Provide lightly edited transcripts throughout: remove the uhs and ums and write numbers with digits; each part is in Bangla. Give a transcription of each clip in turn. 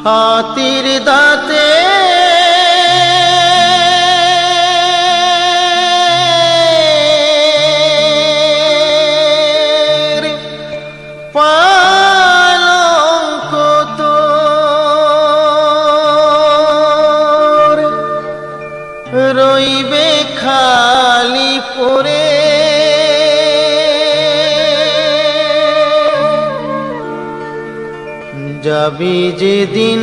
হাতির দাঁতে পালঙ্ক তোর রইবে খালি পড়ে, যাবি যেদিন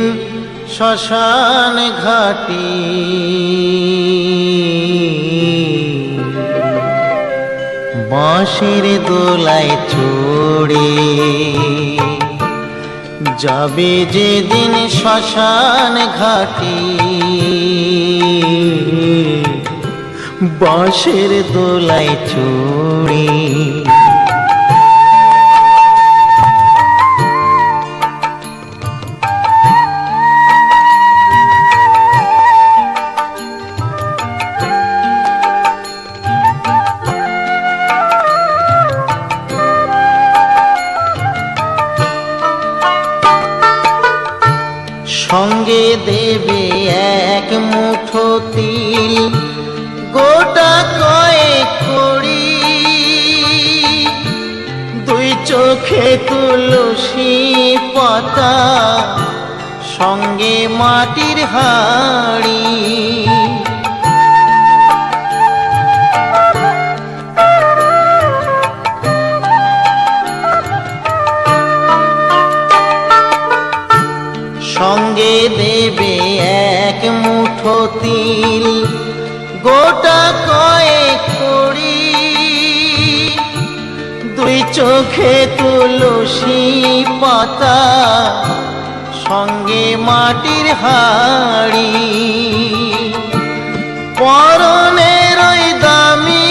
শ্মশান ঘাটি বাঁশির দোলায় চড়ে, যাবি যেদিন শ্মশান ঘাটি বাঁশির দোলায় চড়ে। সঙ্গে দেবে এক মুঠো তিল, গোটা কয়েক কড়ি, দুই চোখে তুলসী পাতা, সঙ্গে মাটির হাঁড়ি। সঙ্গে দেবে এক মুঠো তিল, গোটা কয়েক কড়ি, দুই চোখে তুলসী পাতা, সঙ্গে মাটির হাঁড়ি। পরনের ওই দামি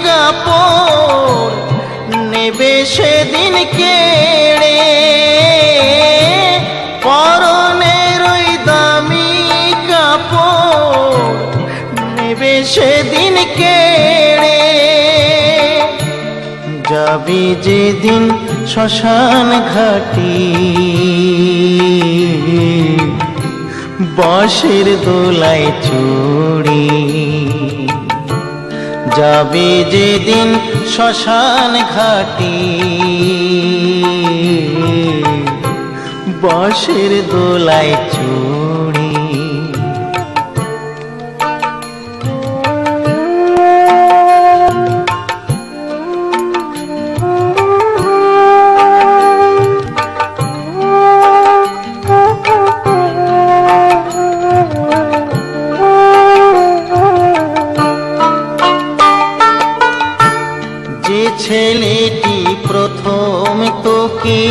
কাপড় নেবে সেদিন কেড়ে, পরনের ওই দামি কাপড় নেবে সেদিন কেড়ে, যাবি যেদিন শ্মশান ঘাটি বাঁশির দোলায় চড়ে, যাবি যেদিন শ্মশান ঘাটি বাঁশির দোলায় চড়ে। যে ছেলেটি প্রথম তোকে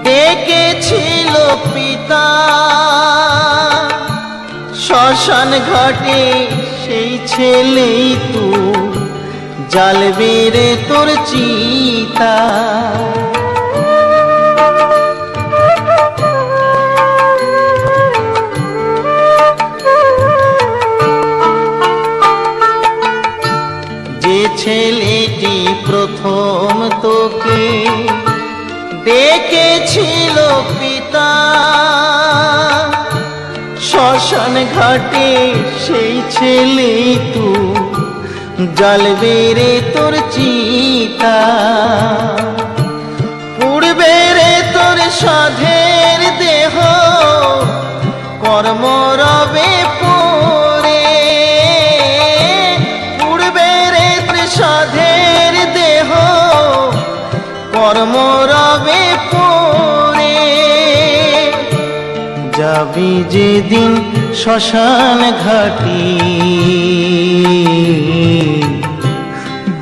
ডেকেছিল পিতা, শ্মশান ঘাটে সেই ছেলেই তো জ্বালবে রে তোর চিতা। যে ছেলেটি প্রথম তোকে ডেকেছিল পিতা, শ্মশান ঘাটে সেই ছেলেই তো জ্বালবে রে তোর চিতা। পুড়বে রে তোর সাধের দেহ কর্ম রবে পরে, পুড়বে রে তোর সাধের দেহ কর্ম রবে পরে, যাবি যেদিন শ্মশান ঘাটি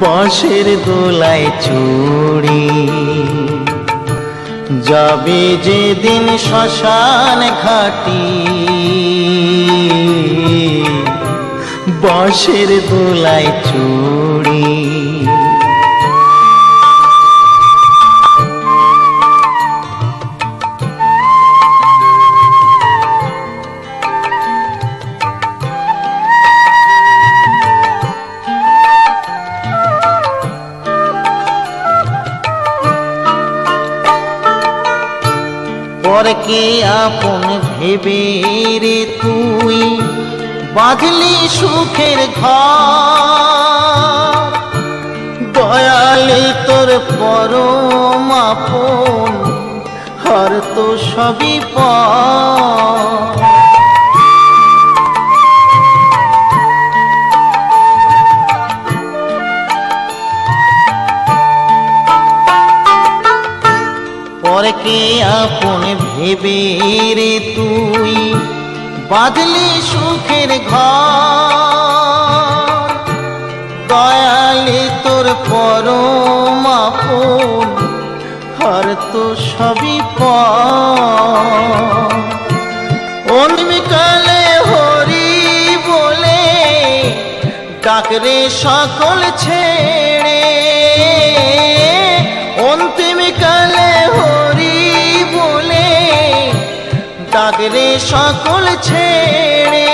বাঁশির দোলায় চড়ে, যাবি যেদিন শ্মশান ঘাটি বাঁশের দোলায় চড়ে। পরকে আপন ভেবে রে তুই বাঁধলি সুখের ঘর, দয়ালে তোর পরম আপন হর তো সবই পর। পরকে আপন ভেবে রে তুই বাঁধলি সুখের ঘর, দয়ালে তোর পরম আপন হর তো সবই পর। অন্তিমকালে হরি বলে ডাকরে সকল ছেড়ে, অন্তিমকালে হরি বলে ডাকরে সকল ছেড়ে।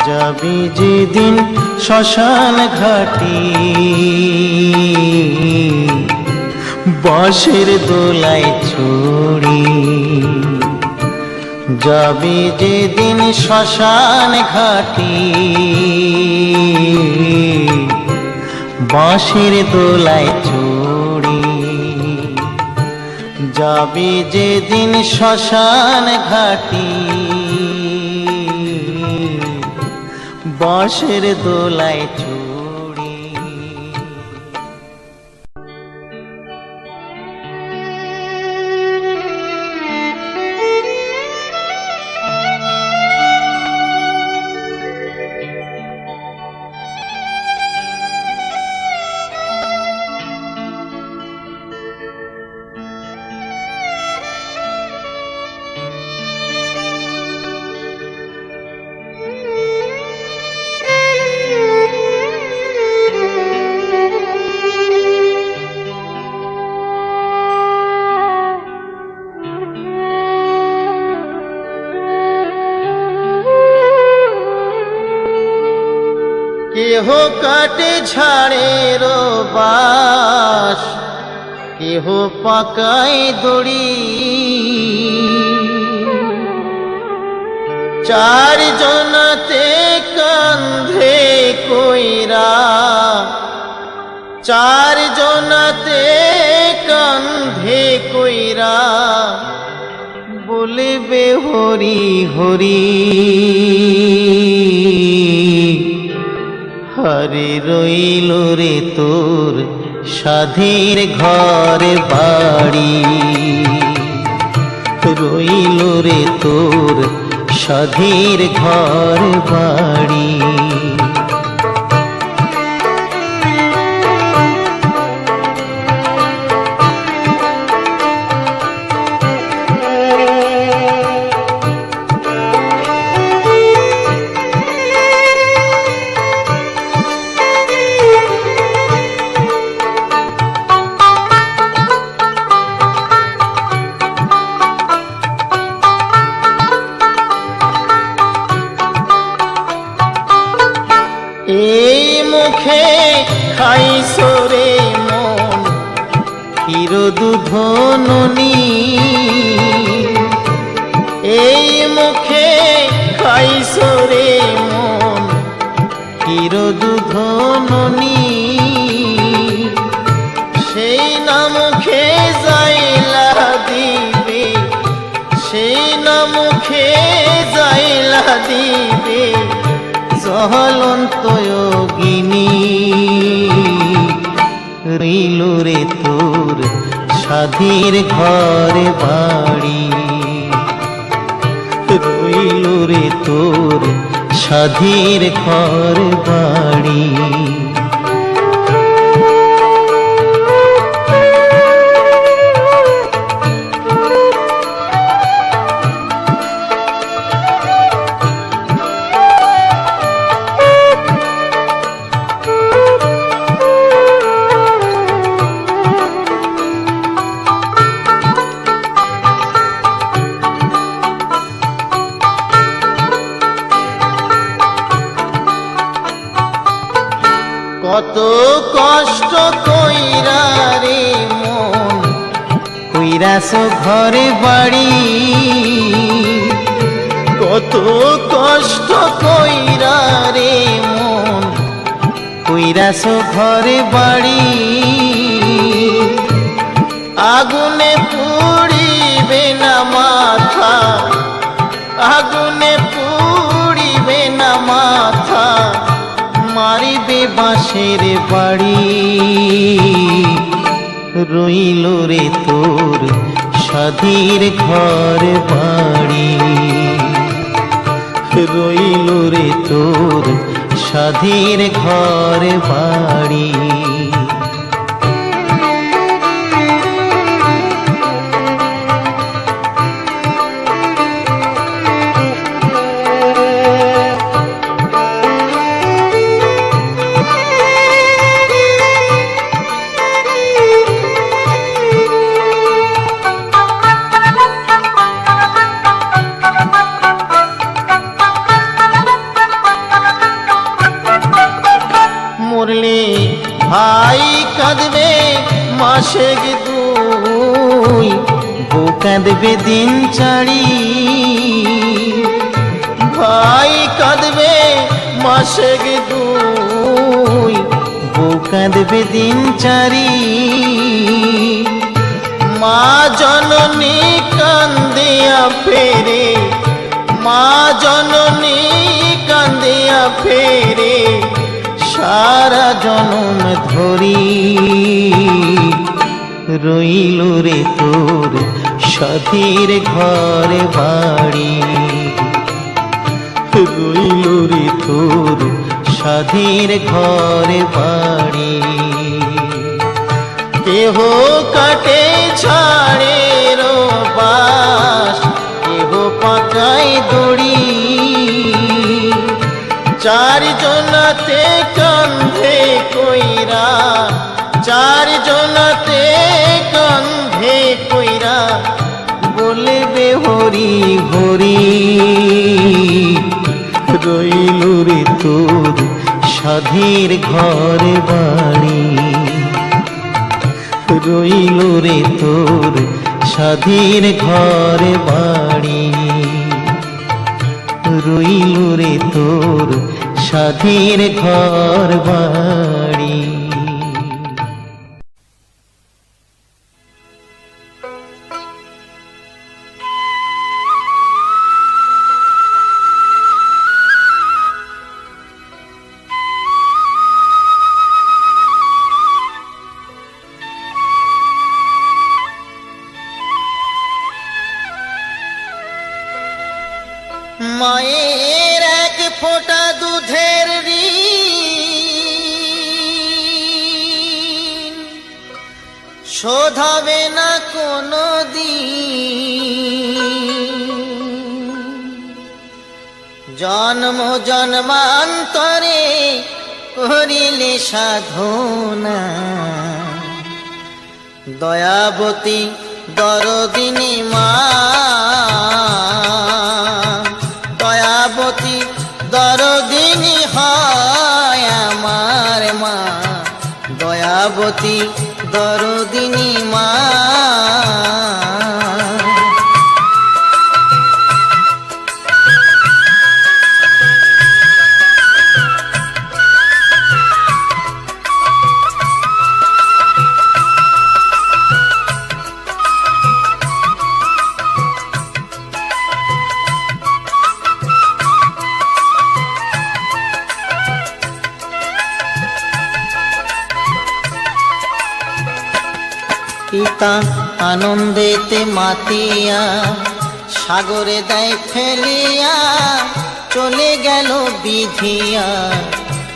যাবি যেদিন শ্মশান ঘাটি বাঁশের দোলায় চড়ে, যাবি যেদিন শ্মশান ঘাটি বাঁশের দোলায় চড়ে, যাবি যেদিন শ্মশান ঘাটি বাঁশের দোলায় চড়ে। কেহ কাটে ঝাড়ের বাঁশ, কেহ পাকায় দড়ি, চার জনাতে কান্ধে কইরা, চার জনাতে কান্ধে কইরা বলবে হরি হরি। হরে রইল রে তোর সাধের ঘর বাড়ি, রইল রে তোর সাধের ঘর বাড়ি। এই মুখে খাইছো রে মন ক্ষীর দুধ ননি, এই মুখে খাইছো রে মন ক্ষীর দুধ ননি, সেই না মুখে যাইলা দিবে, সেই না মুখে যাইলা দিবে জ্বলন্ত যোগিনী। রইল রে তোর সাধের ঘর বাড়ি, রইল রে তোর সাধের ঘর বাড়ি। কত কষ্ট কইরা রে মন কইরাছ ঘরে বাড়ি, কত কষ্ট কইরা রে মন কইরাছ ঘরে বাড়ি। আগুনে পুড়িবে না মাথা, আগুনে পুড়িবে না মাথা, মারিবে বাঁশের বাড়ি। রইল রে তোর স্বাধীর ঘর বাড়ি, রইল রে তোর স্বাধীর ঘর বাড়ি। মরলে ভাই কাঁদবে মাসে দুই, বউ কাঁদবে দিন চারি। ভাই কাঁদবে মাসে দুই, বউ কাঁদবে দিন চারি। মা জননী কান্দিয়া ফেরে, মা জননী কান্দিয়া ফেরে সারা জনম ধরি। রইল রে তোর স্বাধীর ঘর বাড়ি, রইল রে তোর স্বাধীর ঘর বাড়ি। কেহ কাটে ছাড়ে বাস, কেহ পাকায় দড়ি। চারজনাতে কান্ধে কইরা, চারজনাতে কান্ধে কইরা বলবে হরি হরি। রইল রে তোর স্বাধীর ঘর বাড়ি, রইল রে তোর স্বাধীর ঘর বাড়ি, রইল রে তোর স্বাধীর ঘর বাড়ি। মায়ের এক ফোঁটা দুধের ঋণ শোধ হবে না কোনো দিন। জন্ম জন্মান্তরে করিলে সাধনা, দয়াবতী দরদিনী মা, দয়াবতী দরদিনী হয় আমার মা, দয়াবতী দরদিনী মা। পিতা আনন্দেতে মাতিয়া সাগরে দেয় ফেলিয়া, চলে গেল বিধিয়া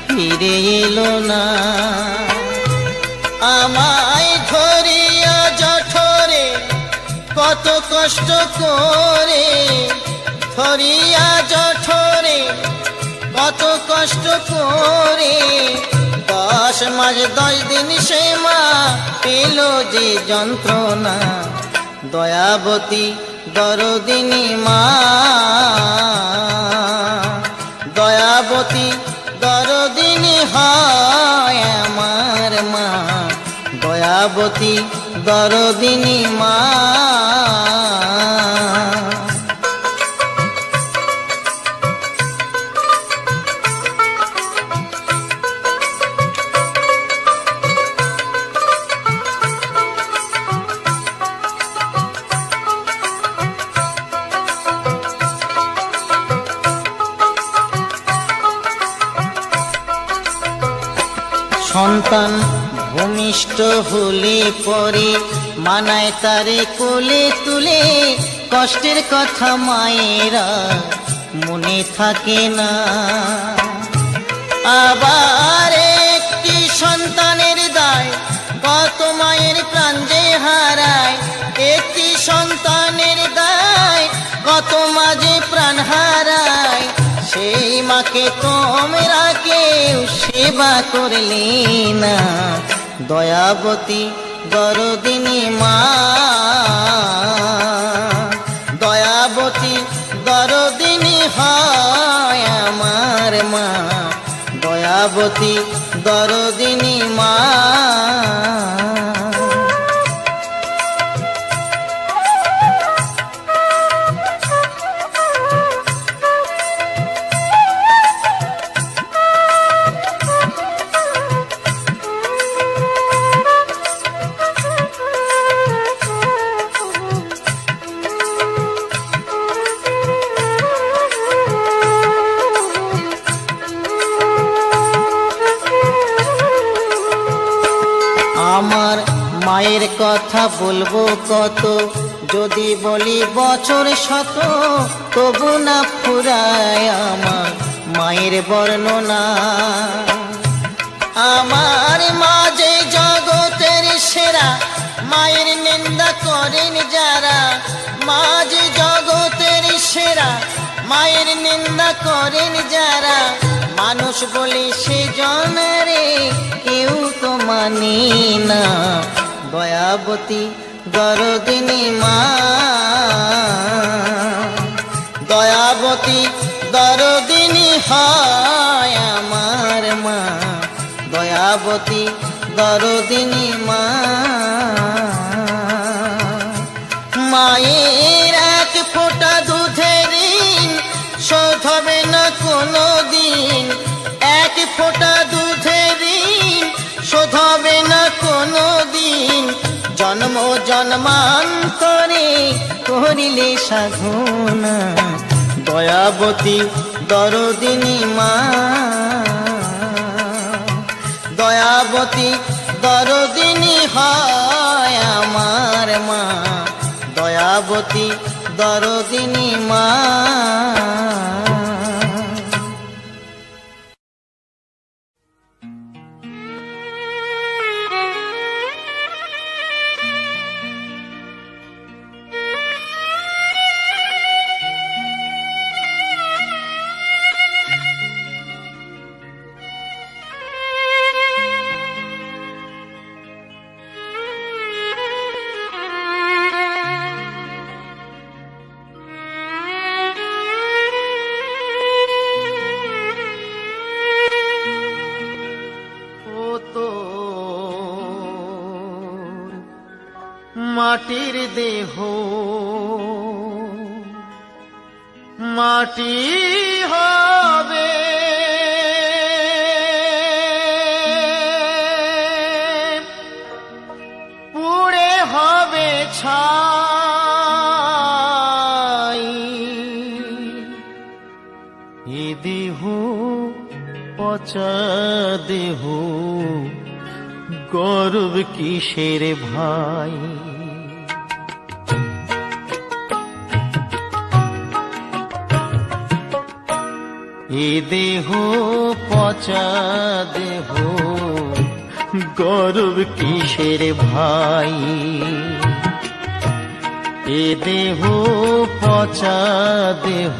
ফিরে এলো না। আমায় ধরিয়া জঠরে কত কষ্ট করে, ধরিয়া জঠরে কত কষ্ট করে, 10 মাস 10 দিন সে মা পেল যে যন্ত্রণা। দয়াবতী দরদিনী মা, দয়াবতী দরদিনী হয় দয়াবতী দরদিনী মা। সন্তান ভূমিষ্ঠ হলে পরে মানায় তারে কোলে তুলে, কষ্টের কথা মায়েরা মনে থাকে না। আবার একটি সন্তানের দায় কত মায়ের প্রাণ যে হারায়, একটি সন্তানের দায় কত মা যে প্রাণ হারায়। সেই মাকে তোমরা কেউ সেবা করলে না, দয়াবতী দরদিনী মা। দয়াবতী দরদিনী হয় আমার মা, দয়াবতী দরদিনী মা। আমার মায়ের কথা বলবো কত, যদি বলি বছর শত, তবু না ফুরায় আমার মায়ের বর্ণনা। আমার মা যে জগতের সেরা, মায়ের নিন্দা করেন যারা। মা যে জগতের সেরা, মায়ের নিন্দা করেন যারা। মানুষ বলে সে জনরে কেউ তো মানে না, দয়াবতী দরদিনী মা। দয়াবতী দরদিনী হয় আমার মা, দয়াবতী দরদিনী মা। মায়ের এক ফোঁটা দুধের ঋণ শোধ হবে না কোনো দিন, এক ফোঁটা দুধের ঋণ শোধ হবে না কোনো দিন। জন্ম জন্মান্তরে করিলে সাধনা, দয়াবতী দরদিনী মা। দয়াবতী দরদিনী হয় আমার মা, দয়াবতী দরদিনী মা। মাটির দেহ মাটি হবে, পুড়ে হবে ছাই। এ দেহ পচা দেহ, গর্ব কিসের ভাই। এ দেহ পচা দেহ, গর্ব কিসের ভাই। এ দেহ পচা দেহ,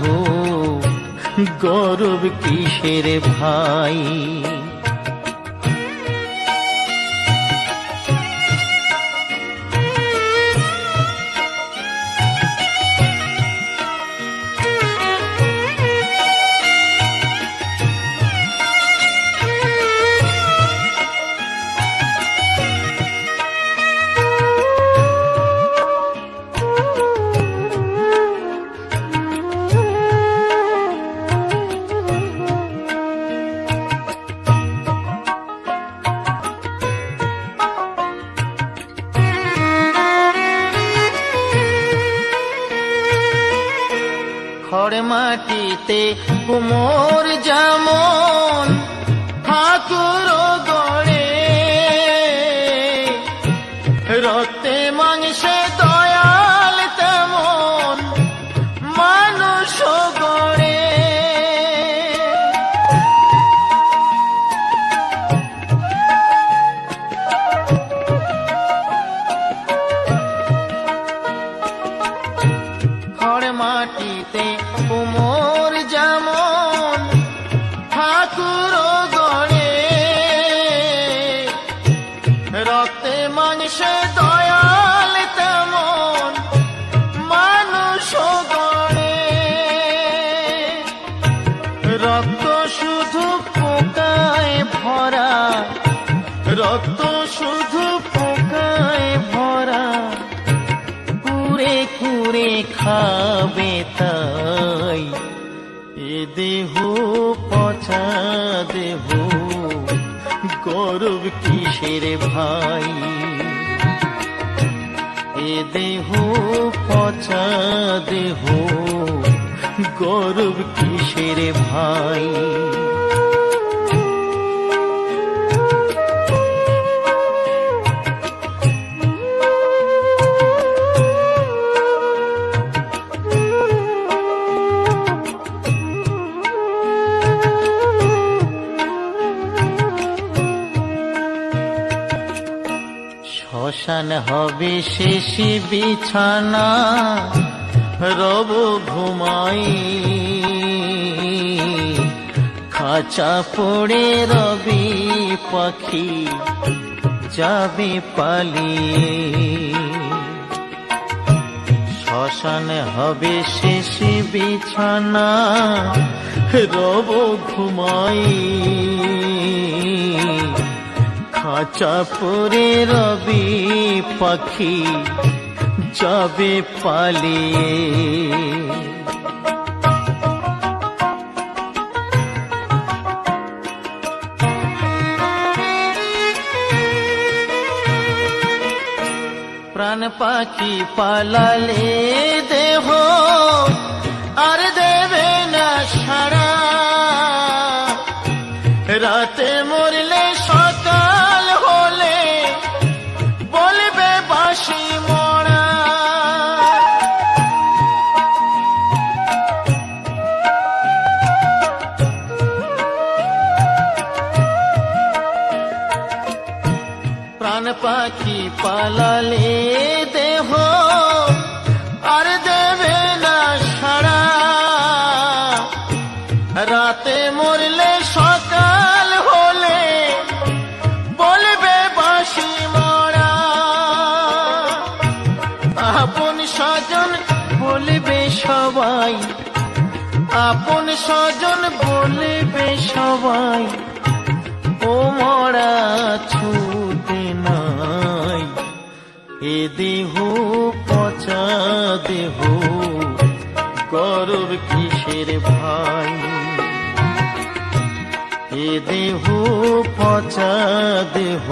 গর্ব কিসের ভাই। মাটিতে কুমোর যেমন ঠাকুর গড়ে, রক্তে মাংসে দয়াল তেমন মানুষ গড়ে। খড় মাটিতে কুমোর যেমন ঠাকুর গড়ে, রক্তে মাংসে দয়াল তেমন মানুষ গড়ে। রক্ত শুধু পোকায় ভরা, রক্ত শুধু পোকায় ভরা, কুরে কুরে খাবে তাই এ দেহ পচা দেহ, গৌরব কিসের ভাই? এ দেহ পচা দেহ, গৌরব কিসের ভাই? শ্মশান হবে শেষ বিছানা, রব ঘুমাই, খাঁচা পড়ে রবি পাখি যাবে পালিয়ে। শ্মশান হবে শেষ বিছানা, রব ঘুমাই, খাঁচা পরে রবি পাখি যাবে পালিয়ে। প্রাণ পাখি পালালে দেহ আর দেবে না সাড়া, রাতে মরলে সকাল হলে বলবে বাঁশি মরা। প্রাণ পাখি পালালে দেহ আর দেবে না সাড়া, রাতে মরলে সকাল হলে বলবে বাঁশি মরা। আপন স্বজন বলবে সবাই, আপন স্বজন বলবে সবাই, ও মরা ছুটে নাই। এ দেহ পচা দেহ, গৌরব কিসের ভাই? এ দেহ পচা দেহ,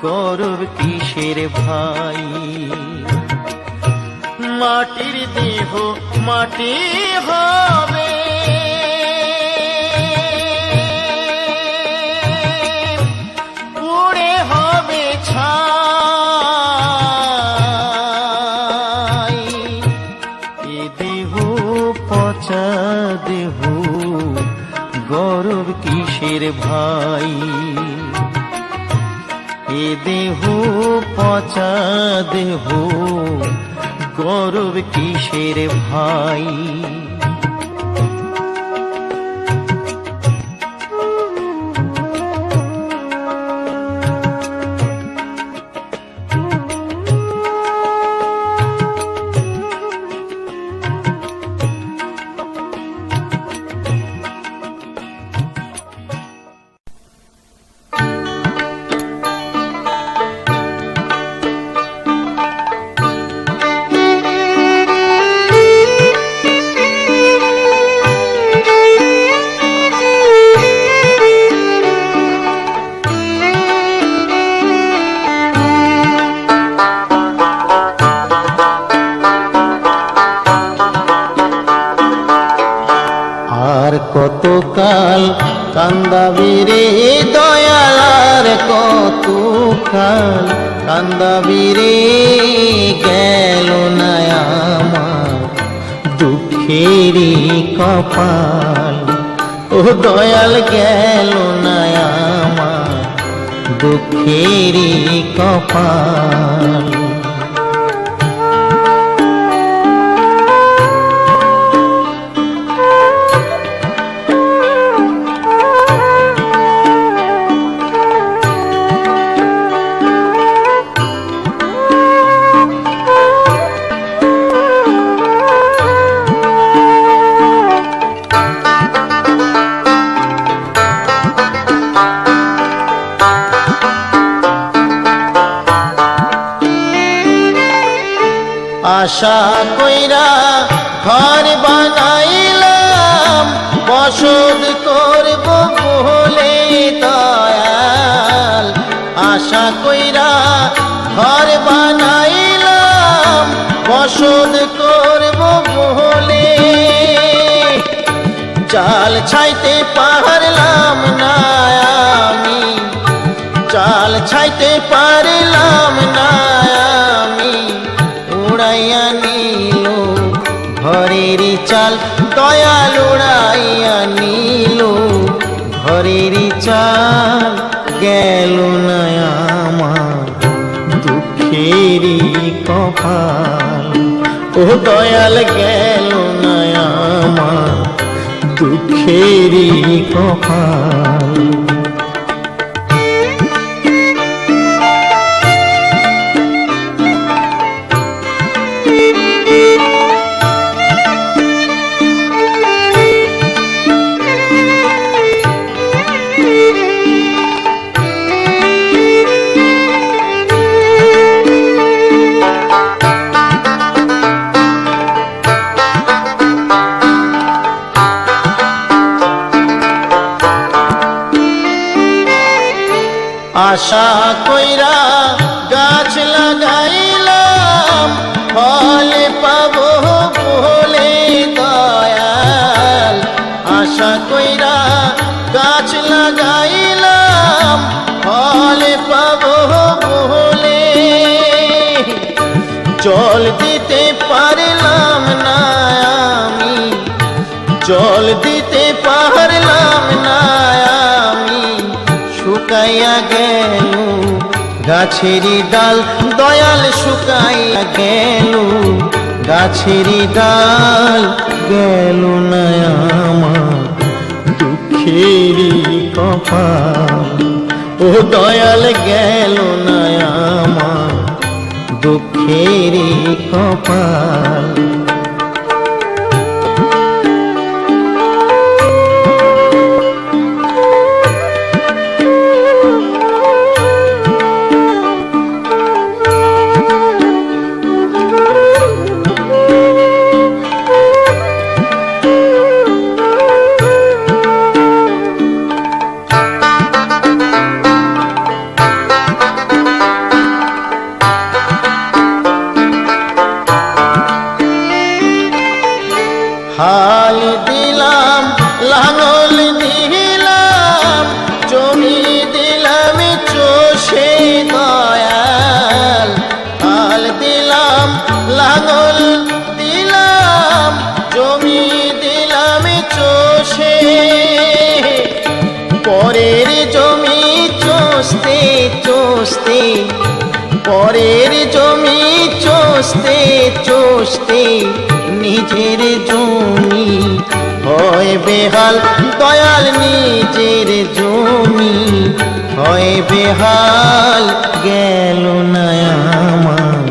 গৌরব কিসের ভাই? মাটির দেহ মাটি হবে, পুড়ে হবে ছাই। এ দেহ পচা দেহ, গৌরব কিসের ভাই? এ দেহ পচা দেহ, গৌরব কিসের ভাই? কতকাল কান্দাবি রে দয়াল, আর কতকাল কান্দাবি রে, গেল না আমার দুঃখেরই কপাল। ও দয়াল গেল না আমার দুঃখেরই কপাল। আশা কইরা ঘর বানাইলাম, বসত করব বলে দয়াল। আশা কইরা ঘর বানাইলাম, বসত করব বলে, চাল ছাইতে পারলাম না আমি, চাল ছাইতে পারলাম না আমি, উড়াইয়া নিল ঘরেরই চাল দয়াল, উড়াইয়া নিল ঘরেরই চাল। গেল না আমার দুঃখেরই কপাল। ও দয়াল গেল না আমার দুঃখেরই কপাল। আশা কইরা গাছ লাগাইলাম, ফল পাবো বলে দয়াল। আশা কইরা গাছ লাগাইলাম, ফল পাবো বলে, জল দিতে পারলাম না আমি, জল দিতে পারলাম না আমি, শুকাইয়া গেল গাছেরই ডাল দয়াল, শুকাইয়া গেল গাছেরই ডাল। গেল না আমার দুঃখেরই কপাল। ও দয়াল গেল না আমার দুঃখেরই কপাল। হাল দিলাম লাঙল দিলাম, জমি দিলাম চষে দয়াল। হাল দিলাম লাঙল দিলাম, জমি দিলাম চষে, পরের জমি চষতে চষতে, পরের জমি চষতে চষতে, নিজের জমি হয় বেহাল দয়াল, নিজের জমি হয় বেহাল। গেল না আমার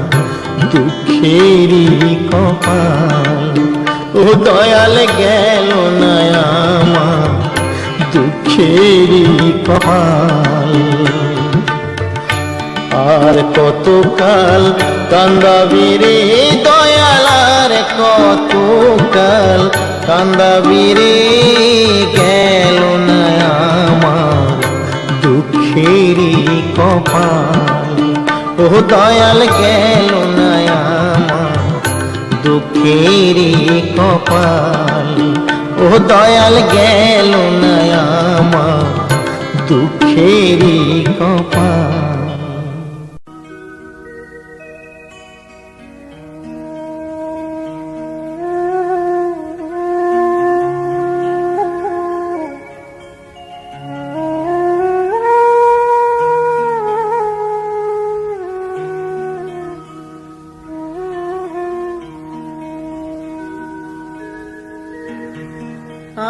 দুঃখেরই কপাল। ও দয়াল গেল না আমার দুঃখেরই কপাল। আর কতকাল কান্দাবি রে দয়াল, আর কতকাল কান্দাবি রে, গেল না আমার দুঃখেরই কপাল। ও দয়াল গেল না আমার দুঃখেরই কপাল। ও ও দয়াল গেল না আমার দুঃখেরই কপাল।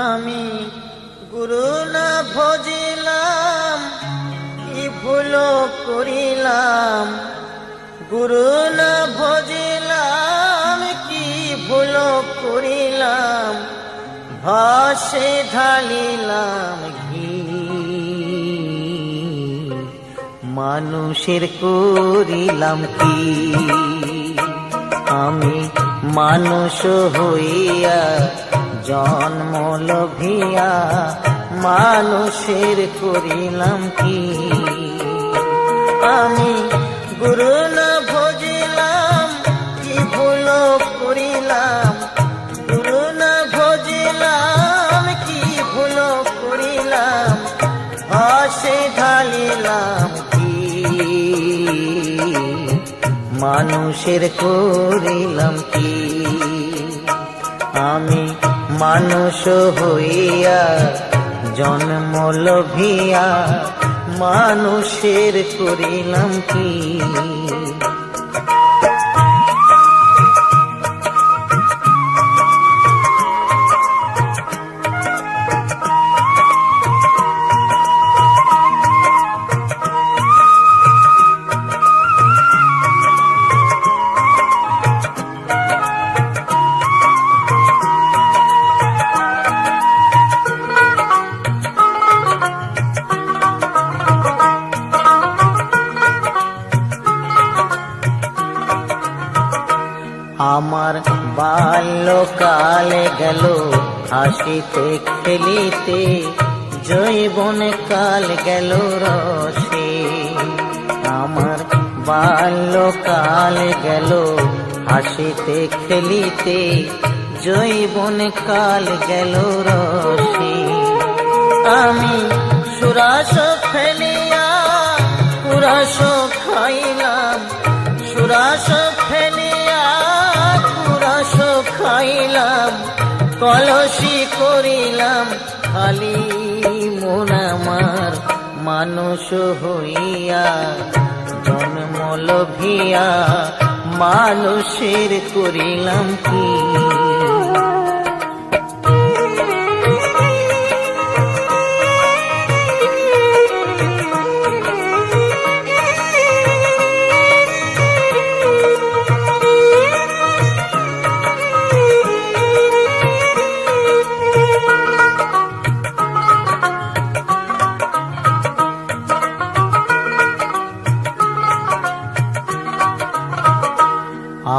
আমি গুরু না ভজিলাম, কি ভুল করিলাম। গুরু না ভজিলাম, কি ভুল করিলাম। ভাসে ঢালিলাম ঘি, মানুষের করিলাম কি। আমি মানুষ হইয়া জন্ম লোভিয়া মানুষের করিলাম কি। আমি গুরু না ভজিলাম, কি ভুল করিলাম। গুরু না ভজিলাম, কি ভুল করিলাম। ভাসে ঢালিলাম কি, মানুষের করিলাম কি। আমি মানুষ হইয়া জন্ম লোভিয়া মানুষের করিলাম কি। আমার বাল্যকালে গেল হাসিতে খেলিতে, যৌবন কাল গেল রসে। আমার বাল্যকাল গেল হাসিতে খেলিতে, যৌবন কাল গেল রসে। আমি সুরাস ফেলিয়া কুরাস খাইলাম, সুরাস ফেলিয়া কুরাস খাইলাম। কলসি করিলাম খালি মন আমার, মানুষ হইয়া জন্ম লোভিয়া মানুষের করিলাম কি।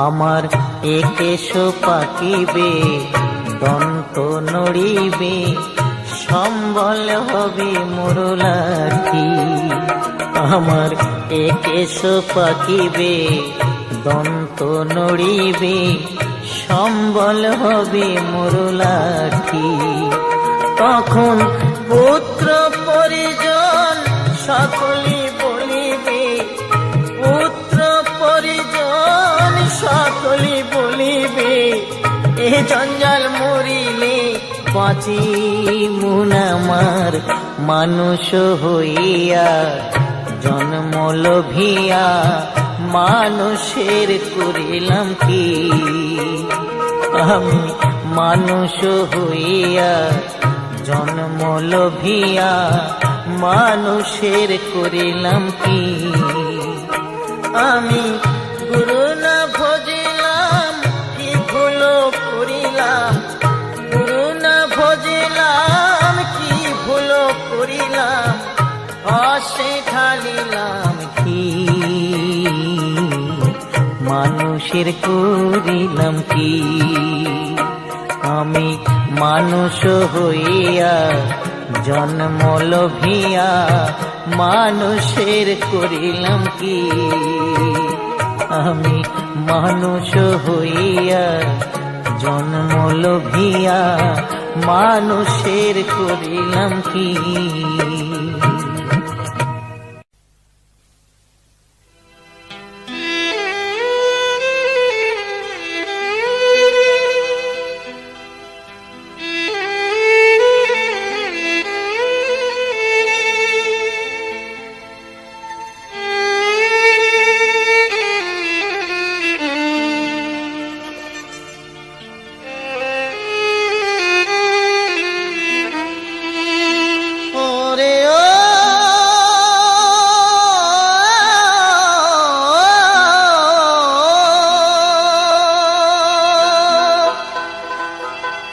আমার একেশ পাকিবে, দন্ত নড়িবে, সম্বল হবে মোর লাঠি। আমার একেশ পাকিবে, দন্ত নড়িবে, সম্বল হবে মোর লাঠি। তখন পুত্র পরিজন সকলে বলিবে, পুত্র পরিজন সকলে বলিবে, এ জঞ্জাল মরিলে বাঁচি মন আমার, মানুষ হইয়া জন্ম লোভিয়া মানুষের করিলাম কি। আমি মানুষ হইয়া জন্ম লোভিয়া মানুষের করিলাম কি। আমি গুরু না ভজিলাম, কি ভুল করিলাম। গুরু না ভজিলাম, কি ভুল করিলাম। হাসে ঢালিলাম কি, মানুষের করিলাম কি। আমি মানুষ হইয়া জন্ম লোভিয়া মানুষের করিলাম কি। আমি মানুষ হইয়া জন্ম লোভিয়া মানুষের করিলাম কি।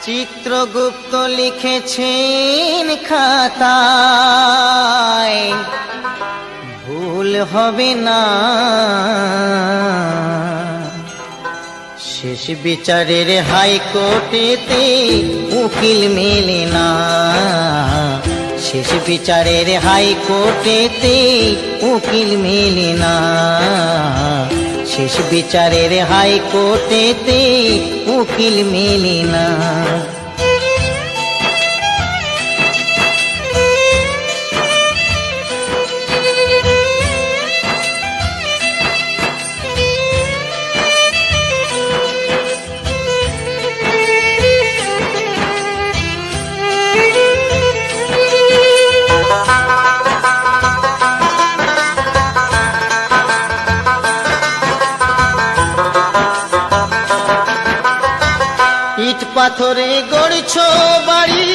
চিত্রগুপ্ত লিখেছেন খাতায়, ভুল হবে না। শেষ বিচারের হাইকোর্টেতে উকিল মেলে না। শেষ বিচারের হাইকোর্টেতে উকিল মেলে না। শেষ বিচারের হাইকোর্টেতে উকিল মেলে না। ইট পাথরে গড়ছো বাড়ি,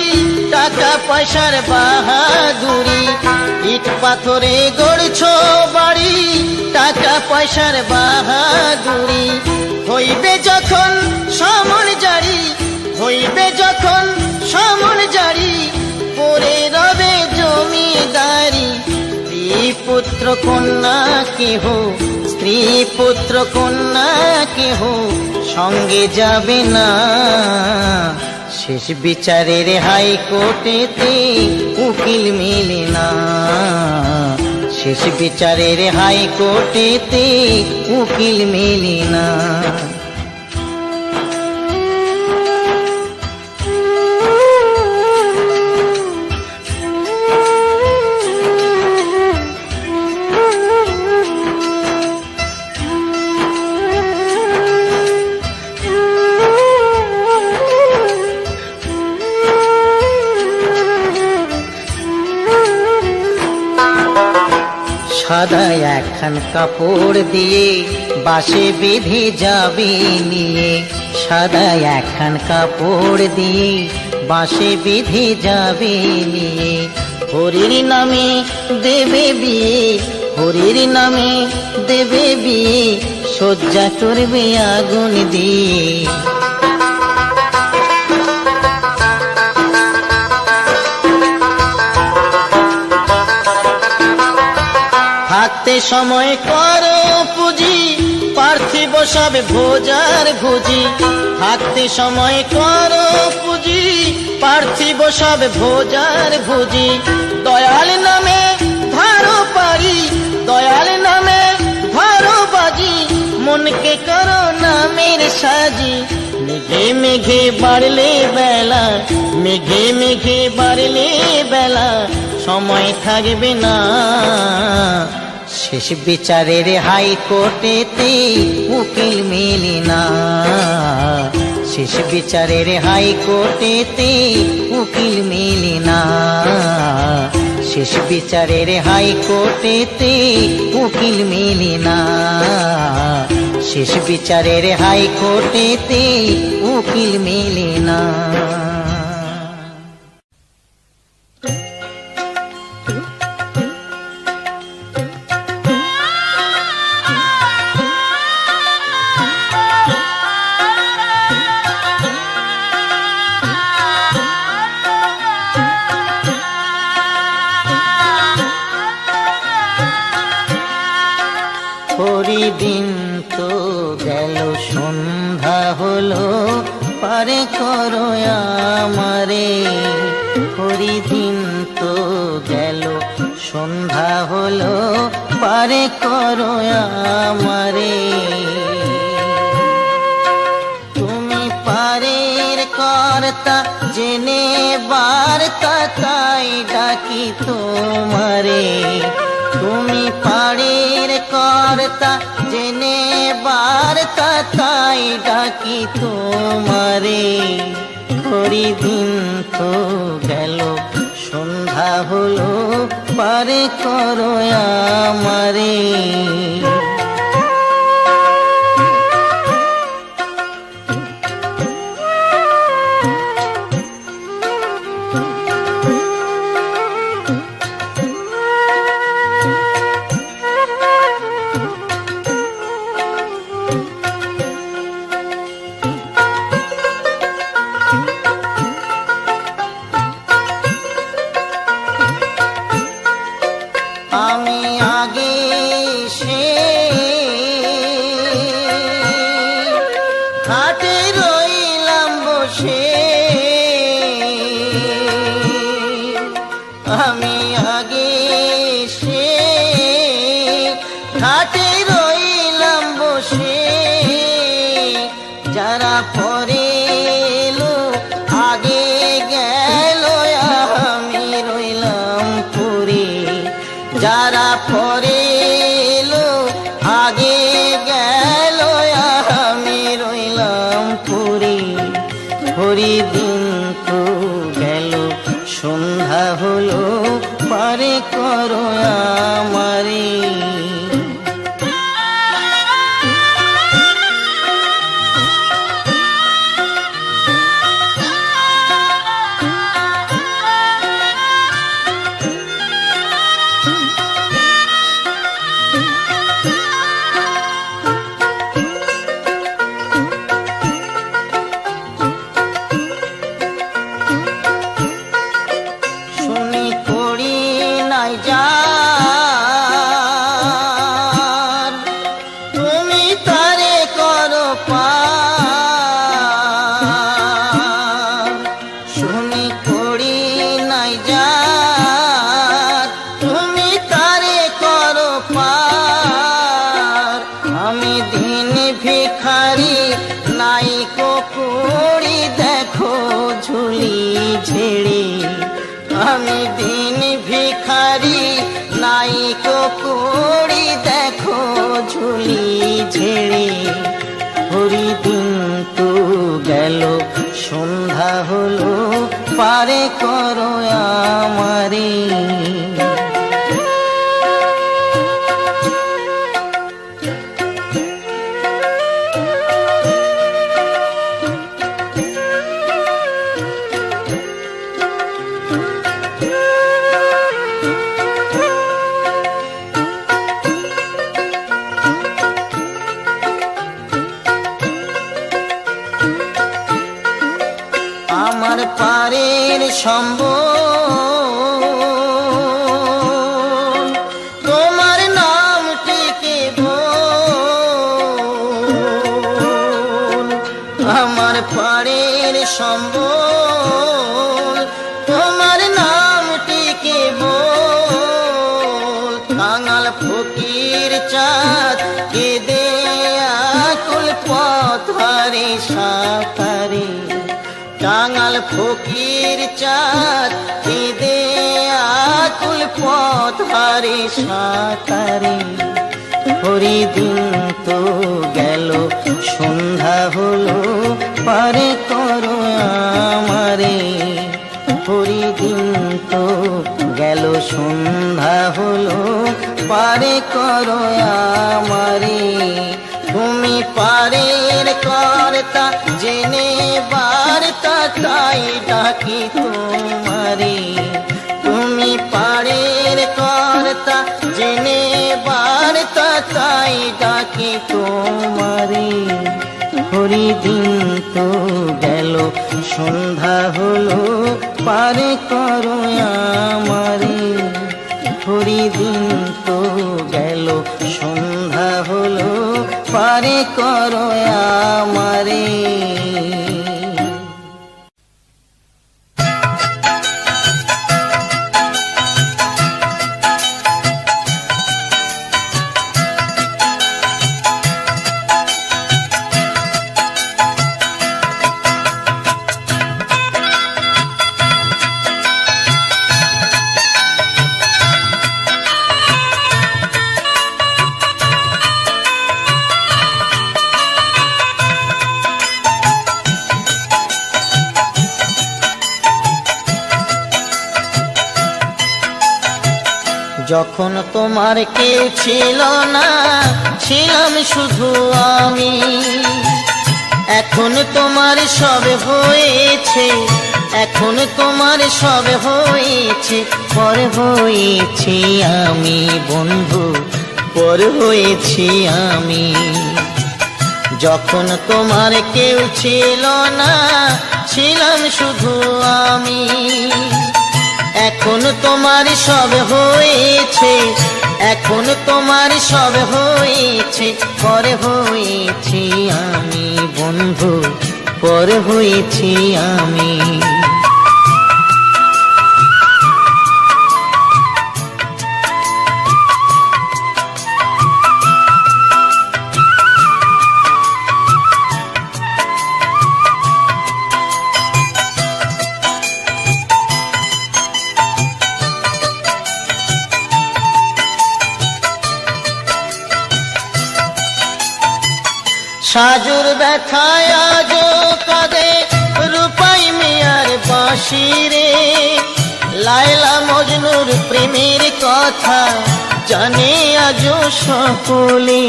টাকা পয়সার বাহাদুরি। ইট পাথরে গড়ছো বাড়ি, টাকা পয়সার বাহাদুরি। হইবে যখন সমন জারি, হইবে যখন সমন জারি, পরে রবে জমিদারি। স্ত্রী পুত্র কন্যা কেহ, স্ত্রী পুত্র কন্যা কেহ সঙ্গে যাবে না। শেষ বিচারের হাইকোর্টেতে উকিল মেলে না। শেষ বিচারের হাইকোর্টেতে উকিল মেলে না। সাদা একখান কাপড় দিয়ে বাঁশে বেঁধে যাবে নিয়ে। সাদা একখান কাপড় দিয়ে বাঁশে বেঁধে যাবে নিয়ে। হরির নামে দেবে বিয়ে, হরির নামে দেবে বিয়ে, সজ্জা করবে আগুন দিয়ে। থাকতে সময় করো পুঁজি, পার্থিব সব ভোজার ভুজি। থাকতে সময় করো পুঁজি, পার্থিব সব ভোজার ভুজি। দয়াল নামে ধারো পারি, দয়াল নামে ধারো বাজি, মনকে করো নামের সাজি। মেঘে মেঘে বাড়লে বেলা, মেঘে মেঘে বাড়লে বেলা, সময় থাকবে না। শেষ বিচারের হাইকোর্টেতে উকিল মেলে না। শেষ বিচারের হাইকোর্টেতে উকিল মেলে না। শেষ বিচারের হাইকোর্টেতে উকিল মেলে না। শেষ বিচারের হাইকোর্টেতে উকিল মেলে না। দিন তো গেল, সন্ধ্যা হলো, পারে করো আমারে। হরিদিন তো গেল, সন্ধ্যা হলো, পারে করো আমারে। তুমি পারের কর্তা, জেনে বার্তা তাই ডাকি তোমারে। তুমি পাড়ের কর্তা জেনে বার্তা তাই ডাকি তোমারে। ঘড়ি দিন তো গেল সন্ধ্যা হলো পারে করো আমারে। আমি আগে সে ঘাটে রইলাম বসে। আমি আগে সে ঘাটে রইলাম বসে। যারা পরে এলো আগে গেল আমি রইলাম পরে। যারা পরে এলো আগে গেল আমি রইলাম পরে। হরি দিন তো গেল সন্ধ্যা হলো পারে করো আমারে। শুনি করি নাই যার তুমি তারে করো পার। শুনি করি নাই যার তুমি তারে করো পার। আমি দিন ভিখারি নাই কুড়ি দেখো ঝুলি ঝেড়ে। আমি দিন ভিখারি নাই কুড়ি দেখো ঝুলি ঝেড়ে। হরি দিন তো গেল সন্ধ্যা হলো পারে করো আমারে। আমার পারের সম্বল তোমার নামটিকে বল। আমার পারের সম্বল তোমার নামটিকে বল। কাঙাল ফকির চাঁদ কেঁদে আকুল পথরে সাঁতারে। কাঙাল ফকির চাঁদ কেঁদে আকুল পথরে সাঁতারে। হরি দিন তো গেল সন্ধ্যা হলো পারে করো আমারে। হরি দিন তো গেল সন্ধ্যা হলো পারে করো আমারে। তুমি পারের কর্তা জেনে বার্তা তাই ডাকি তোমারে। তুমি পারের কর্তা জেনে বার্তা তাই ডাকি তোমারে। হরি দিন তো গেল সন্ধ্যা হলো পারে করো আমারে। হরি দিন তো গেল সন্ধ্যা হলো পারে করো আমারে। যখন তোমার কেউ ছিল না, ছিলাম শুধু আমি। এখন তোমার সব হয়েছে, এখন তোমার সব হয়েছে, পর হয়েছি আমি বন্ধু, পর হয়েছি আমি। যখন তোমার কেউ ছিল না, ছিলাম শুধু আমি। এখন তোমার সব হয়েছে, এখন তোমার সব হয়েছে, পর হয়েছি আমি বন্ধু, পর হয়েছি আমি। সাজুর ব্যথায় আজো কাঁদে রূপাই মিয়ার বাঁশি রে। লায়লা মজনুর প্রেমের কথা জানে আজো সকলে।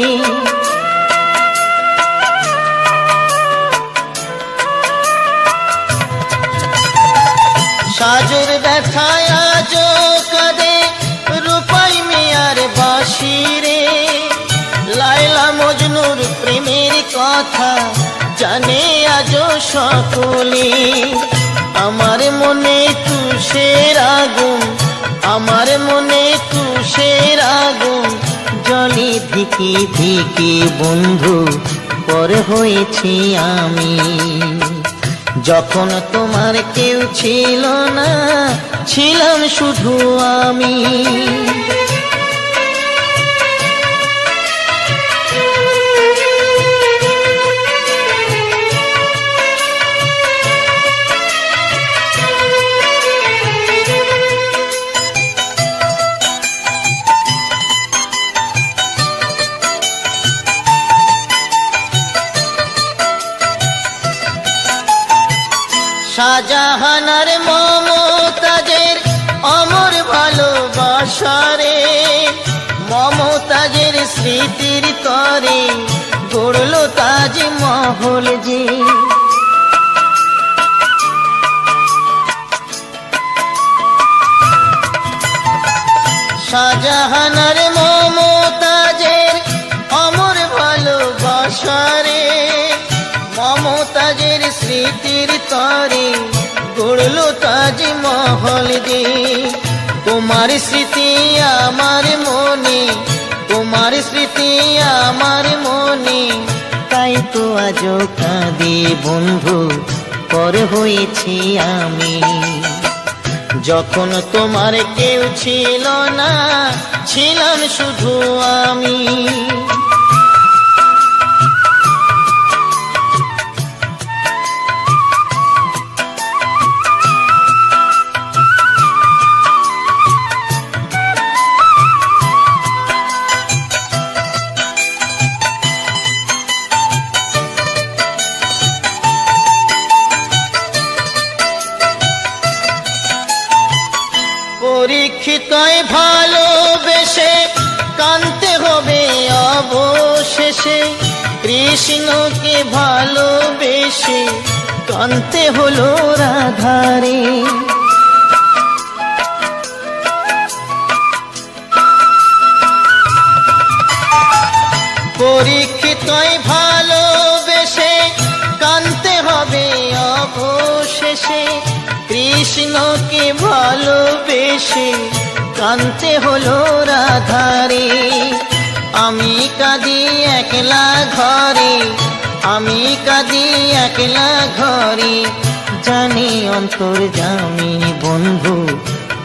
সাজুর ব্যথায় আজো কাঁদে রূপাই মিয়ার বাঁশি রে। লায়লা মজনুর প্রেমের কথা জানে আজো সকলে। আমার মনে তুষের আগুন, আমার মনে তুষের আগুন জলে ধিকি ধিকি বন্ধু, পর হয়েছি আমি। যখন তোমার কেউ ছিল না, ছিলাম শুধু আমি। শাহজাহানার মমতাজের অমর ভালোবাসারে, মমতাজের স্মৃতির তরে গড়ল তাজমহল যে। শাহজাহানার মমতাজের অমর ভালোবাসারে, মমতাজের স্মৃতির তরে গড়ল তাজমহল যে। তোমার স্মৃতি আমার মনে, তোমার স্মৃতি আমার মনে, তাই তো আজো কাঁদি বন্ধু, পর হয়েছি আমি। যখন তোমার কেউ ছিল না, ছিলাম শুধু আমি। পরীক্ষিতয় ভালোবেসে কানতে হবে অবশেষে, কৃষ্ণকে ভালোবেসে কানতে হলো রাধারে। পরীক্ষিতয় ভালোবেসে কানতে হবে অবশেষে, কৃষ্ণকে ভালোবেসে কানতে হলো রাধারে। আমি কাঁদি একলা ঘরে, আমি কাঁদি একলা ঘরে, জানি অন্তর্যামী বন্ধু,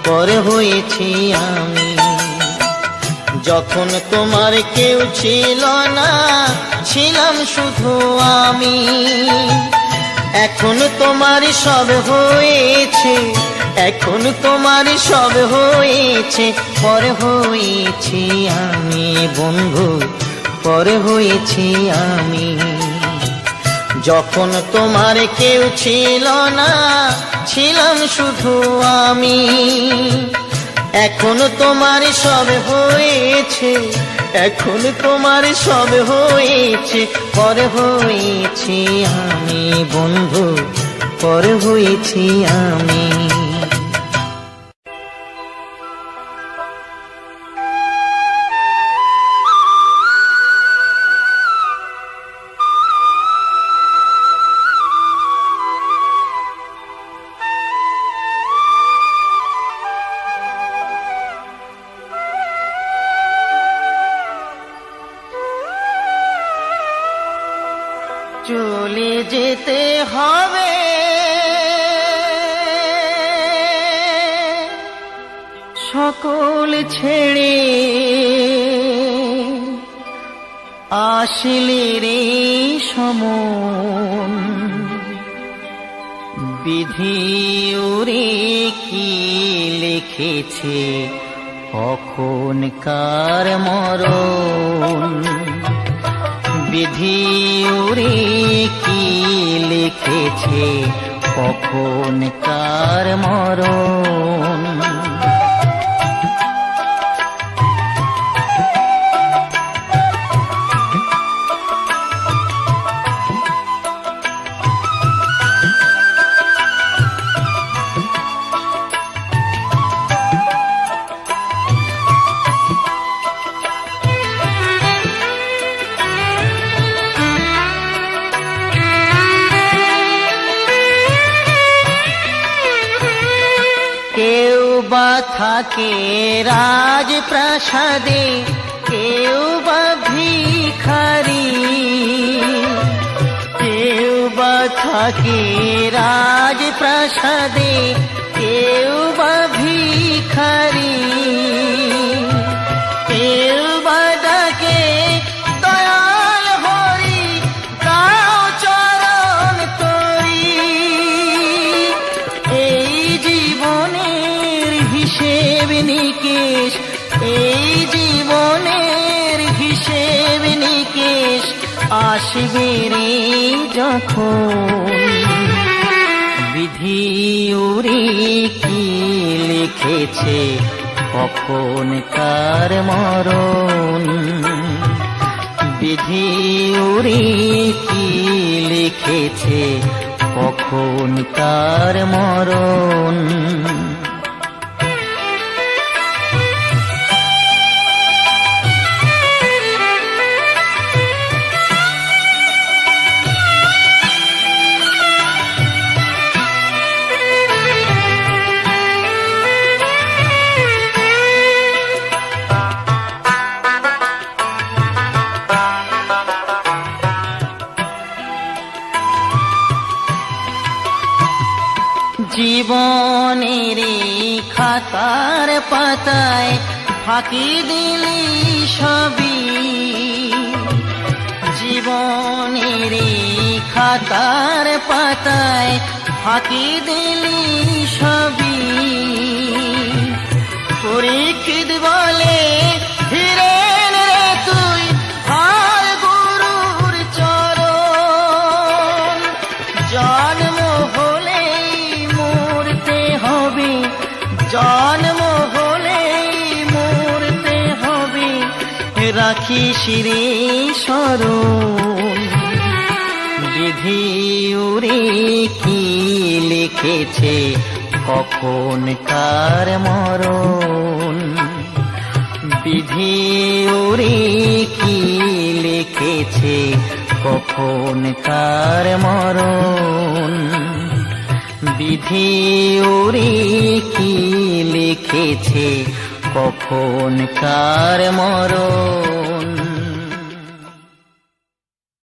পর হয়েছি আমি। যখন তোমার কেউ ছিল না, ছিলাম শুধু আমি। এখন তোমার সব হয়েছে, এখন তোমার সব হয়েছে, পর হয়েছি আমি বন্ধু, পর হয়েছি আমি। যখন তোমার কেউ ছিল না, ছিলাম শুধু আমি। এখন তোমার সব হয়েছে, এখন তোমার সব হয়েছে, পর হয়েছি আমি বন্ধু, পর হয়েছি আমি। চলে যেতে হবে সকল ছেড়ে, আসলে রে সমন বিধি ওরে কি লিখেছে কখন কার মরণ, বিধি ওরে কি লিখেছে কখন কার মরণ। কেউ বা থাকে রাজপ্রাসাদে, কেউ বা ভিখারি, কেউ বা থাকে রাজপ্রাসাদে, কেউ বা ভিখারি, কেউ বা ডাকে দয়াল হরি, গাও চরণ তরি। এই জীবনের হিসেব নিকেশ, এই জীবনের হিসেব নিকেশ আসবে রে যখন, বিধি ওরে কি লিখেছে কখন কার মরণ, বিধি ওরে কি লিখেছে কখন কার মরণ। জীবনের খাতার পাতায় ফাঁকি দিলি সবই, জীবনের খাতার পাতায় ফাঁকি দিলি সবই। পরীক্ষিত বলে ফিরেন রে তুই আর গুরুর চরণ, জন্ম হলেই মরতে হবে, জন্ম হলেই মরতে হবে, রাখিস রে স্মরণ, বিধি ওরে কি লিখেছে কখন কার মরণ, বিধি ওরে কি লিখেছে কখন কার মরণ, বিধি ওরে কি লিখেছে কখন কার মরণ।